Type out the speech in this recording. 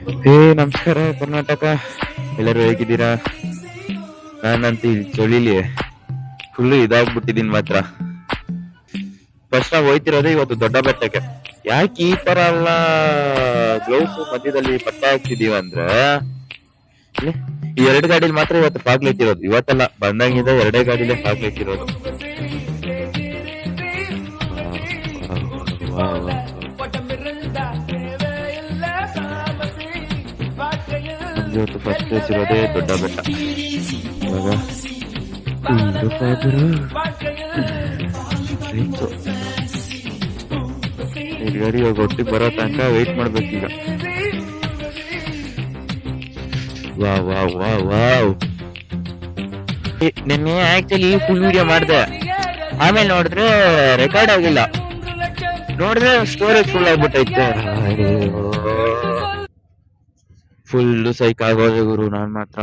ನಮಸ್ಕಾರ ಕರ್ನಾಟಕ, ಎಲ್ಲರೂ ಹೇಗಿದ್ದೀರಾ? ನಾನಂತ ಇಲ್ಲಿ ಚಳಿಲಿ ಫುಲ್ಲು ಇದಾಗ್ಬಿಟ್ಟಿದೀನಿ ಮಾತ್ರ. ಫಸ್ಟ್ ನಾವು ಹೋಯ್ತಿರೋದೇ ಇವತ್ತು ದೊಡ್ಡ ಬೆಟ್ಟಕ್ಕೆ. ಯಾಕೆ ಈ ತರ ಎಲ್ಲ ಗ್ಲೌಸ್ ಮಧ್ಯದಲ್ಲಿ ಪಟ್ಟ ಹಾಕ್ತಿದೀವ ಅಂದ್ರೆ, ಈ ಎರಡು ಗಾಡಿಲಿ ಮಾತ್ರ ಇವತ್ತು ಫಾಗ್ಲಿಟ್ಟಿರೋದು. ಇವತ್ತೆಲ್ಲ ಬಂದಂಗಿಂದ ಎರಡೇ ಗಾಡಿಲೇ ಫಾಗ್ಲಿಟ್ಟಿರೋದು. ಇವತ್ತು ಫಸ್ಟ್ ಪ್ಲೇಸ್ ಇರೋದೇ ದೊಡ್ಡ ಬೆಟ್ಟ. ಇವಾಗ ಈ ಗಾಡಿ ಇವಾಗ ಒಟ್ಟಿಗೆ ಬರೋ ತನಕ ವೆಯ್ಟ್ ಮಾಡ್ಬೇಕೀಗ. ವಾವ್ ನಿನ್ನೆ ಆಕ್ಚುಲಿ ಫುಲ್ ವಿಡಿಯೋ ಮಾಡಿದೆ, ಆಮೇಲೆ ನೋಡಿದ್ರೆ ರೆಕಾರ್ಡ್ ಆಗಿಲ್ಲ. ನೋಡಿದ್ರೆ ಸ್ಟೋರೇಜ್ ಫುಲ್ ಆಗ್ಬಿಟ್ಟೈತೆ. ಫುಲ್ ಸೈಕ್ ಆಗೋದೆ ಗುರು. ನಾನ್ ಮಾತ್ರ